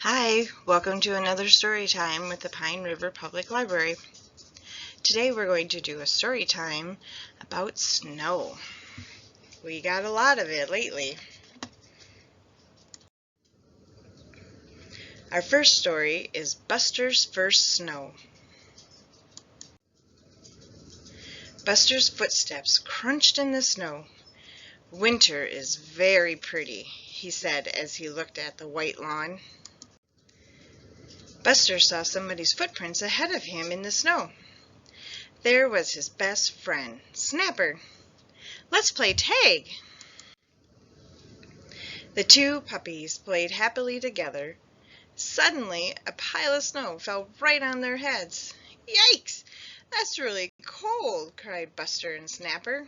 Hi, welcome to another story time with the Pine River Public Library. Today we're going to do a story time about snow. We got a lot of it lately. Our first story is Buster's First Snow. Buster's footsteps crunched in the snow. Winter is very pretty, he said as he looked at the white lawn. Buster saw somebody's footprints ahead of him in the snow. There was his best friend, Snapper. Let's play tag. The two puppies played happily together. Suddenly, a pile of snow fell right on their heads. Yikes! That's really cold, cried Buster and Snapper.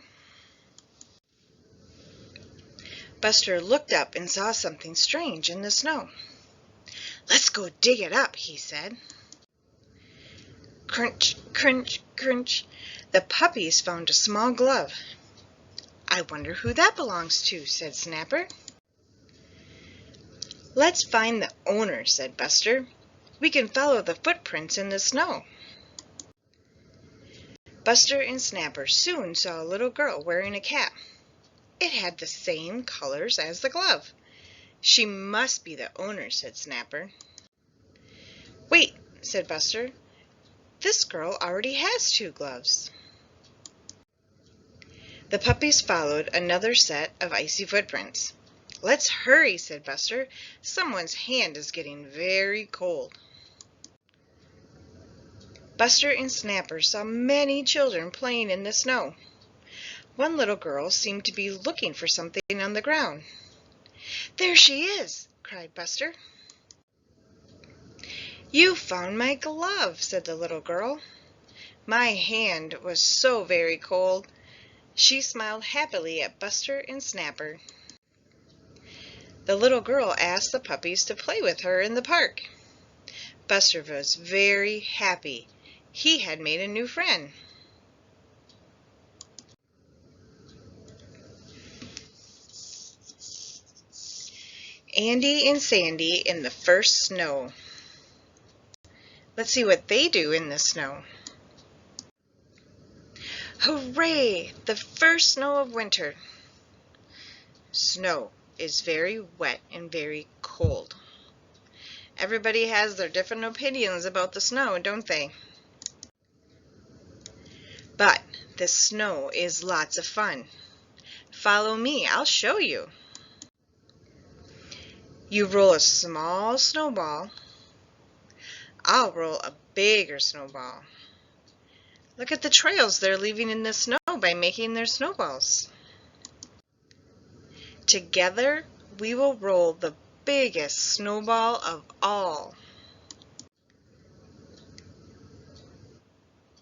Buster looked up and saw something strange in the snow. Let's go dig it up, he said. Crunch, crunch, crunch. The puppies found a small glove. I wonder who that belongs to, said Snapper. Let's find the owner, said Buster. We can follow the footprints in the snow. Buster and Snapper soon saw a little girl wearing a cap. It had the same colors as the glove. She must be the owner, said Snapper. Wait, said Buster. This girl already has two gloves. The puppies followed another set of icy footprints. Let's hurry, said Buster. Someone's hand is getting very cold. Buster and Snapper saw many children playing in the snow. One little girl seemed to be looking for something on the ground. There she is, cried Buster. You found my glove, said the little girl. My hand was so very cold. She smiled happily at Buster and Snapper. The little girl asked the puppies to play with her in the park. Buster was very happy. He had made a new friend. Andy and Sandy in the first snow. Let's see what they do in the snow. Hooray! The first snow of winter. Snow is very wet and very cold. Everybody has their different opinions about the snow, don't they? But the snow is lots of fun. Follow me, I'll show you. You roll a small snowball. I'll roll a bigger snowball. Look at the trails they're leaving in the snow by making their snowballs. Together, we will roll the biggest snowball of all.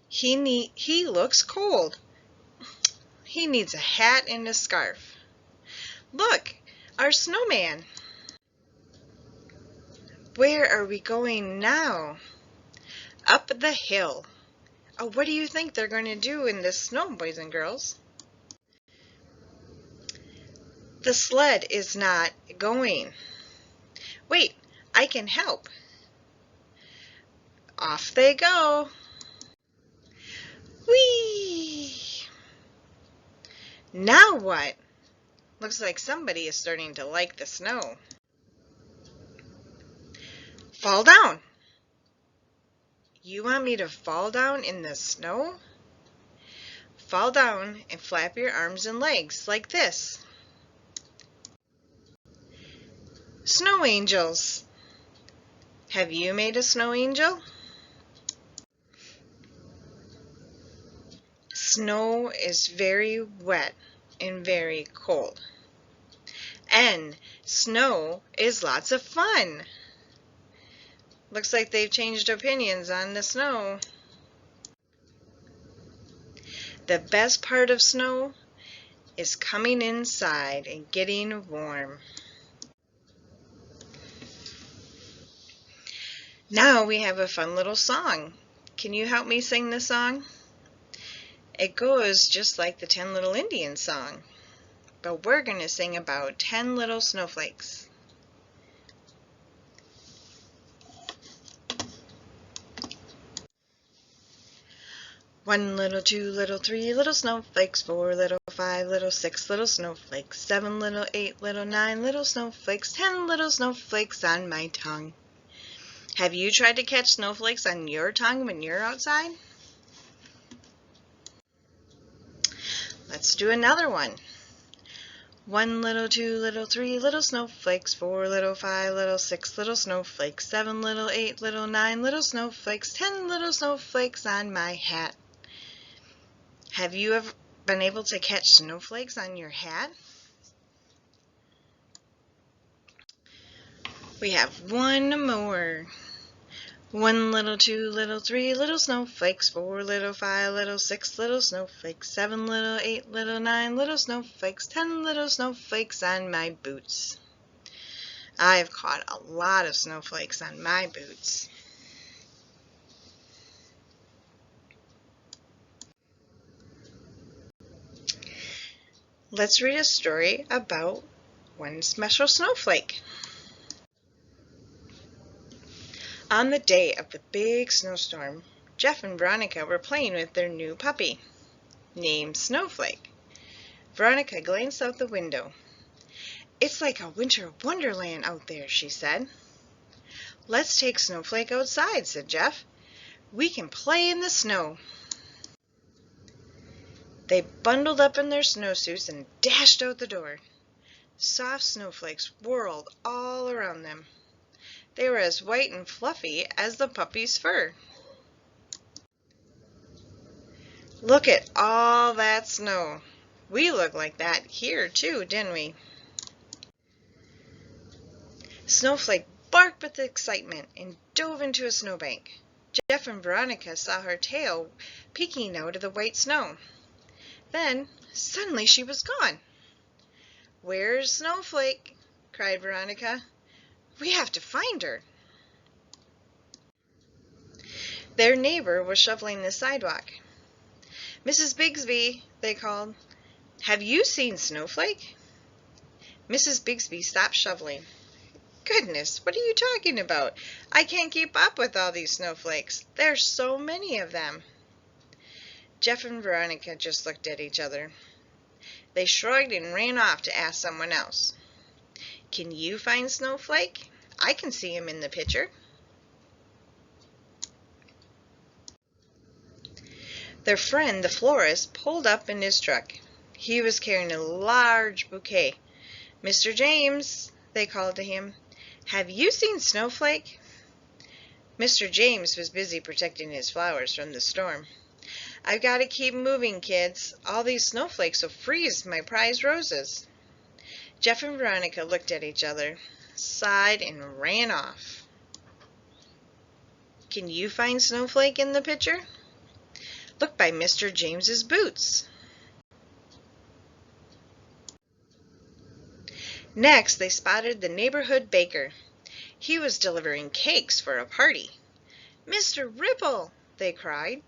He looks cold. He needs a hat and a scarf. Look, our snowman. Where are we going now? Up the hill. Oh, what do you think they're going to do in the snow, boys and girls? The sled is not going. Wait, I can help. Off they go. Whee! Now what? Looks like somebody is starting to like the snow. Fall down. You want me to fall down in the snow? Fall down and flap your arms and legs like this. Snow angels. Have you made a snow angel? Snow is very wet and very cold. And snow is lots of fun. Looks like they've changed opinions on the snow. The best part of snow is coming inside and getting warm. Now we have a fun little song. Can you help me sing the song? It goes just like the 10 Little Indians song, but we're going to sing about 10 little snowflakes. 1 little, 2 little, 3 little snowflakes, 4 little, 5 little, 6 little snowflakes, 7 little, 8 little, 9 little snowflakes, 10 little snowflakes on my tongue. Have you tried to catch snowflakes on your tongue when you're outside? Let's do another one. 1 little, 2 little, 3 little snowflakes, 4 little, 5 little, 6 little snowflakes, 7 little, 8 little, 9 little snowflakes, 10 little snowflakes on my hat. Have you ever been able to catch snowflakes on your hat? We have one more. 1 little, 2 little, 3 little snowflakes, 4 little, 5 little, 6 little snowflakes, 7 little, 8 little, 9 little snowflakes, 10 little snowflakes on my boots. I've caught a lot of snowflakes on my boots. Let's read a story about One Special Snowflake. On the day of the big snowstorm, Jeff and Veronica were playing with their new puppy, named Snowflake. Veronica glanced out the window. "It's like a winter wonderland out there," she said. "Let's take Snowflake outside," said Jeff. "We can play in the snow." They bundled up in their snowsuits and dashed out the door. Soft snowflakes whirled all around them. They were as white and fluffy as the puppy's fur. "Look at all that snow. We look like that here too, didn't we?" Snowflake barked with excitement and dove into a snowbank. Jeff and Veronica saw her tail peeking out of the white snow. Then, suddenly she was gone. "Where's Snowflake?" cried Veronica. "We have to find her." Their neighbor was shoveling the sidewalk. "Mrs. Bigsby," they called, "have you seen Snowflake?" Mrs. Bigsby stopped shoveling. "Goodness, what are you talking about? I can't keep up with all these snowflakes. There's so many of them." Jeff and Veronica just looked at each other. They shrugged and ran off to ask someone else. "Can you find Snowflake? I can see him in the picture." Their friend, the florist, pulled up in his truck. He was carrying a large bouquet. "Mr. James," they called to him, "have you seen Snowflake?" Mr. James was busy protecting his flowers from the storm. "I've got to keep moving, kids. All these snowflakes will freeze my prize roses." Jeff and Veronica looked at each other, sighed, and ran off. Can you find Snowflake in the picture? Look by Mr. James's boots. Next, they spotted the neighborhood baker. He was delivering cakes for a party. "Mr. Ripple," they cried,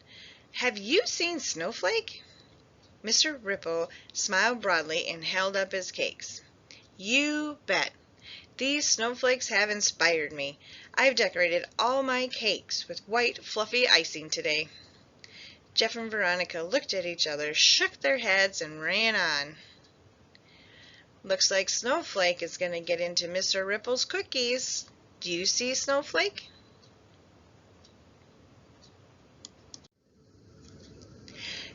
"have you seen Snowflake?" Mr. Ripple smiled broadly and held up his cakes. "You bet. These snowflakes have inspired me. I've decorated all my cakes with white, fluffy icing today." Jeff and Veronica looked at each other, shook their heads, and ran on. "Looks like Snowflake is going to get into Mr. Ripple's cookies. Do you see Snowflake?"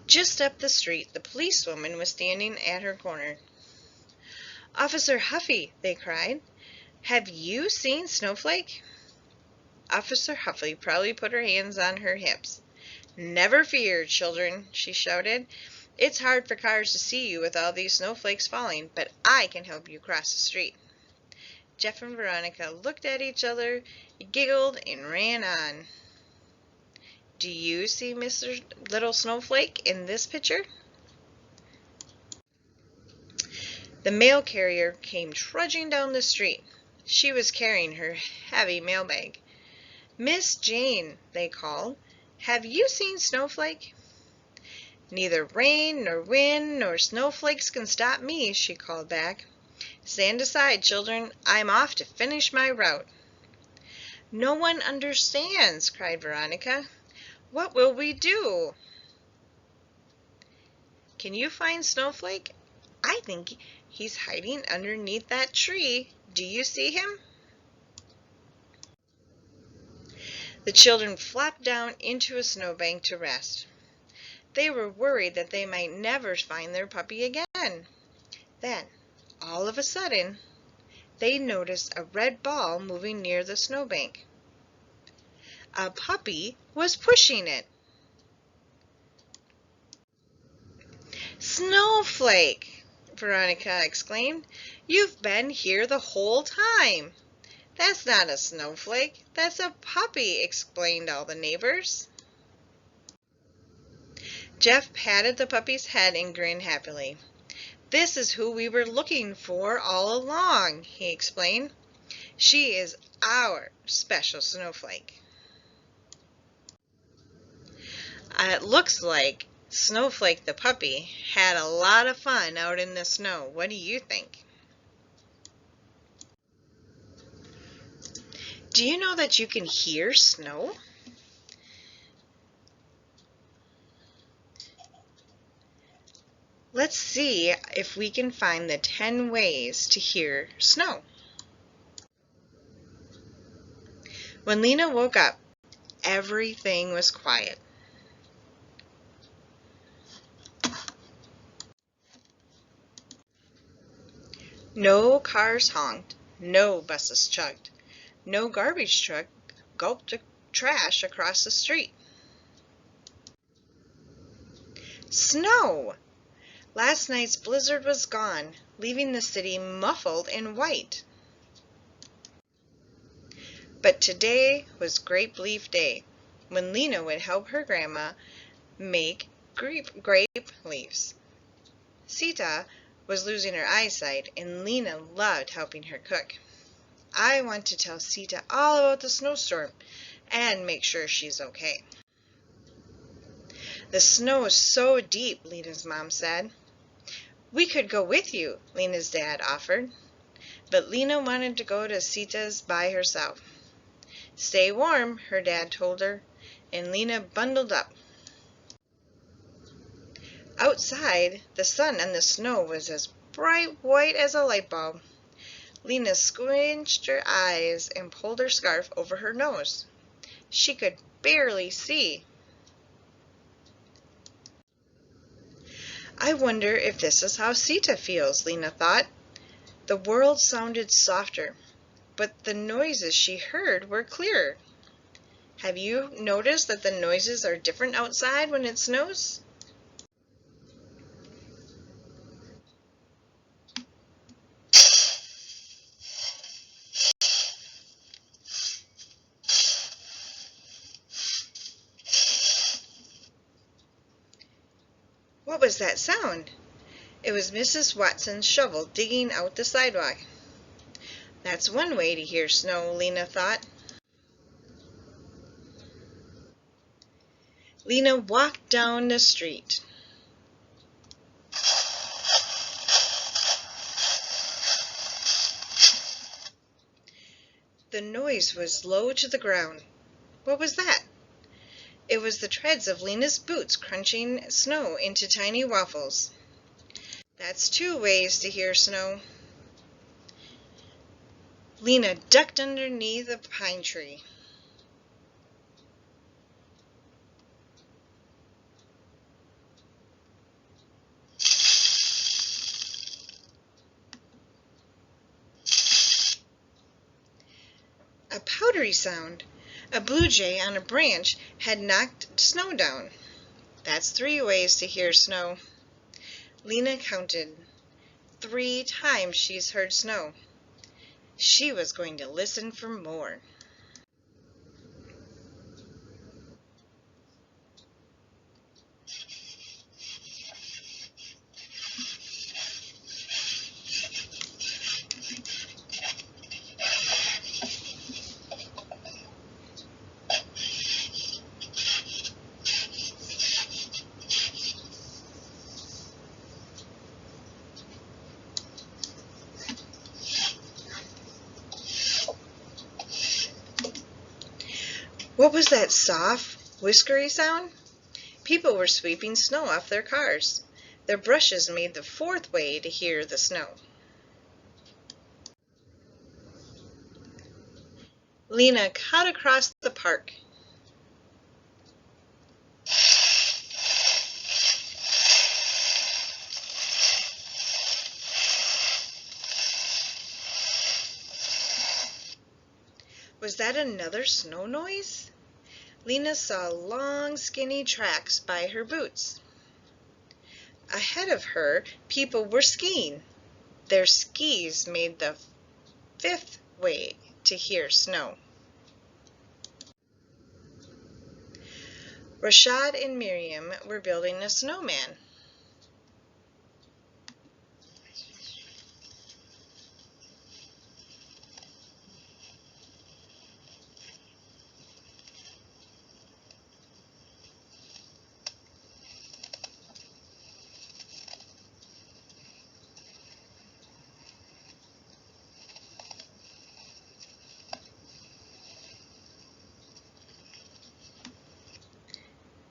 Just up the street, the policewoman was standing at her corner. "Officer Huffy," they cried, "have you seen Snowflake?" Officer Huffy proudly put her hands on her hips. "Never fear, children," she shouted. "It's hard for cars to see you with all these snowflakes falling, but I can help you cross the street." Jeff and Veronica looked at each other, giggled, and ran on. Do you see Mr. Little Snowflake in this picture? The mail carrier came trudging down the street. She was carrying her heavy mailbag. "Miss Jane," they called, "have you seen Snowflake?" "Neither rain nor wind nor snowflakes can stop me," she called back. "Stand aside, children. I'm off to finish my route." "No one understands," cried Veronica. "What will we do?" Can you find Snowflake? I think he's hiding underneath that tree. Do you see him? The children flopped down into a snowbank to rest. They were worried that they might never find their puppy again. Then, all of a sudden, they noticed a red ball moving near the snowbank. A puppy was pushing it. "Snowflake!" Veronica exclaimed. "You've been here the whole time." "That's not a snowflake, that's a puppy," explained all the neighbors. Jeff patted the puppy's head and grinned happily. "This is who we were looking for all along," he explained. "She is our special snowflake." It looks like Snowflake the puppy had a lot of fun out in the snow. What do you think? Do you know that you can hear snow? Let's see if we can find the 10 ways to hear snow. When Lena woke up, everything was quiet. No cars honked, no buses chugged, no garbage truck gulped trash across the street. Snow! Last night's blizzard was gone, leaving the city muffled in white. But today was Grape Leaf Day, when Lena would help her grandma make grape leaves. Sita was losing her eyesight, and Lena loved helping her cook. I want to tell Sita all about the snowstorm and make sure she's okay. The snow is so deep, Lena's mom said. We could go with you, Lena's dad offered. But Lena wanted to go to Sita's by herself. Stay warm, her dad told her, and Lena bundled up. Outside, the sun and the snow was as bright white as a light bulb. Lena squinched her eyes and pulled her scarf over her nose. She could barely see. I wonder if this is how Sita feels, Lena thought. The world sounded softer, but the noises she heard were clearer. Have you noticed that the noises are different outside when it snows? What was that sound? It was Mrs. Watson's shovel digging out the sidewalk. That's one way to hear snow, Lena thought. Lena walked down the street. The noise was low to the ground. What was that? It was the treads of Lena's boots crunching snow into tiny waffles. That's 2 ways to hear snow. Lena ducked underneath a pine tree. A powdery sound. A blue jay on a branch had knocked snow down. That's 3 ways to hear snow. Lena counted. 3 times she's heard snow. She was going to listen for more. What was that soft, whiskery sound? People were sweeping snow off their cars. Their brushes made the fourth way to hear the snow. Lena cut across the park. Was that another snow noise? Lena saw long, skinny tracks by her boots. Ahead of her, people were skiing. Their skis made the fifth way to hear snow. Rashad and Miriam were building a snowman.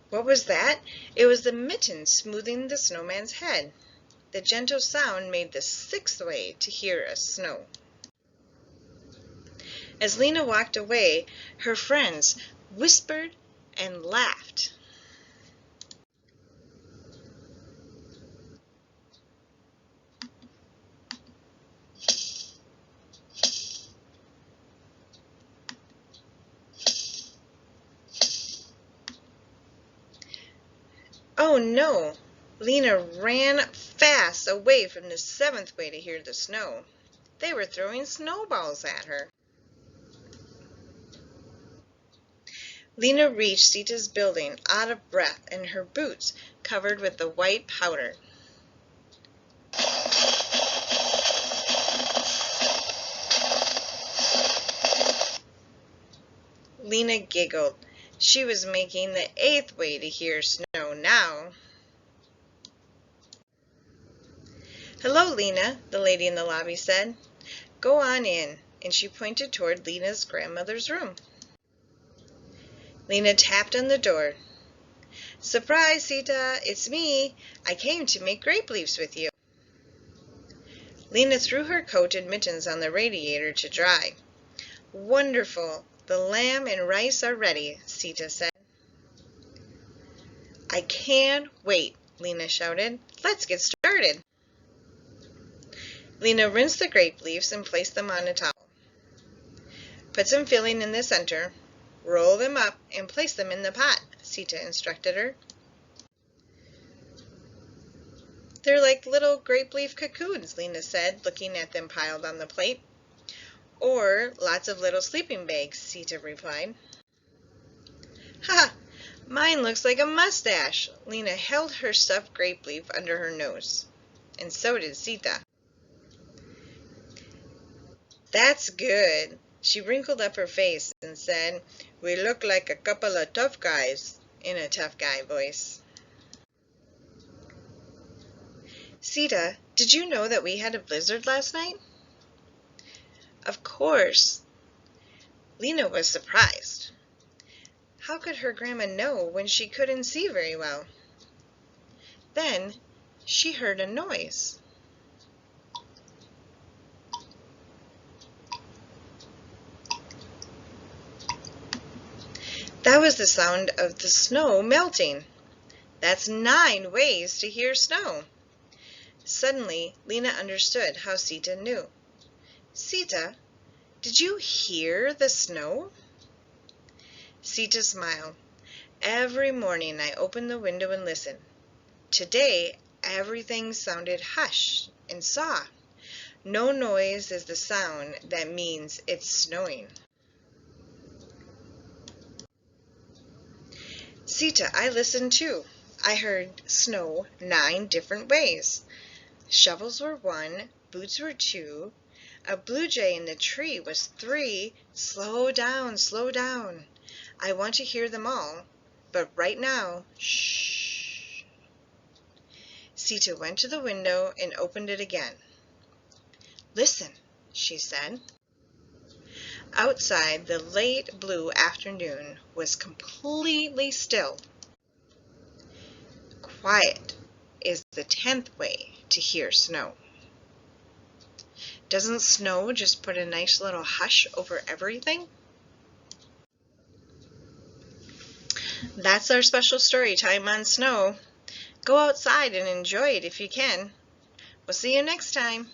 What was that? It was the mitten smoothing the snowman's head. The gentle sound made the sixth way to hear a snow. As Lena walked away, her friends whispered and laughed. Oh no! Lena ran fast away from the seventh way to hear the snow. They were throwing snowballs at her. Lena reached Sita's building out of breath and her boots covered with the white powder. Lena giggled. She was making the eighth way to hear snow now. "Hello, Lena," the lady in the lobby said. "Go on in," and she pointed toward Lena's grandmother's room. Lena tapped on the door. "Surprise, Sita, it's me. I came to make grape leaves with you." Lena threw her coat and mittens on the radiator to dry. "Wonderful. The lamb and rice are ready," Sita said. "I can't wait," Lena shouted. "Let's get started." Lena rinsed the grape leaves and placed them on a towel. "Put some filling in the center, roll them up, and place them in the pot," Sita instructed her. "They're like little grape leaf cocoons," Lena said, looking at them piled on the plate. "Or lots of little sleeping bags," Sita replied. "Ha! Mine looks like a mustache." Lena held her stuffed grape leaf under her nose. And so did Sita. "That's good." She wrinkled up her face and said, "We look like a couple of tough guys," in a tough guy voice. "Sita, did you know that we had a blizzard last night?" "Of course." Lena was surprised. How could her grandma know when she couldn't see very well? Then she heard a noise. That was the sound of the snow melting. That's 9 ways to hear snow. Suddenly, Lena understood how Sita knew. "Sita, did you hear the snow?" Sita smiled. "Every morning I open the window and listen. Today, everything sounded hushed and soft. No noise is the sound that means it's snowing." "Sita, I listened too. I heard snow 9 different ways. Shovels were 1, boots were 2, a blue jay in the tree was 3. Slow down, slow down. I want to hear them all, but right now, shh." Sita went to the window and opened it again. "Listen," she said. Outside, the late blue afternoon was completely still. Quiet. is the 10th way to hear snow. Doesn't snow just put a nice little hush over everything? That's our special story time on snow. Go outside and enjoy it if you can. We'll see you next time.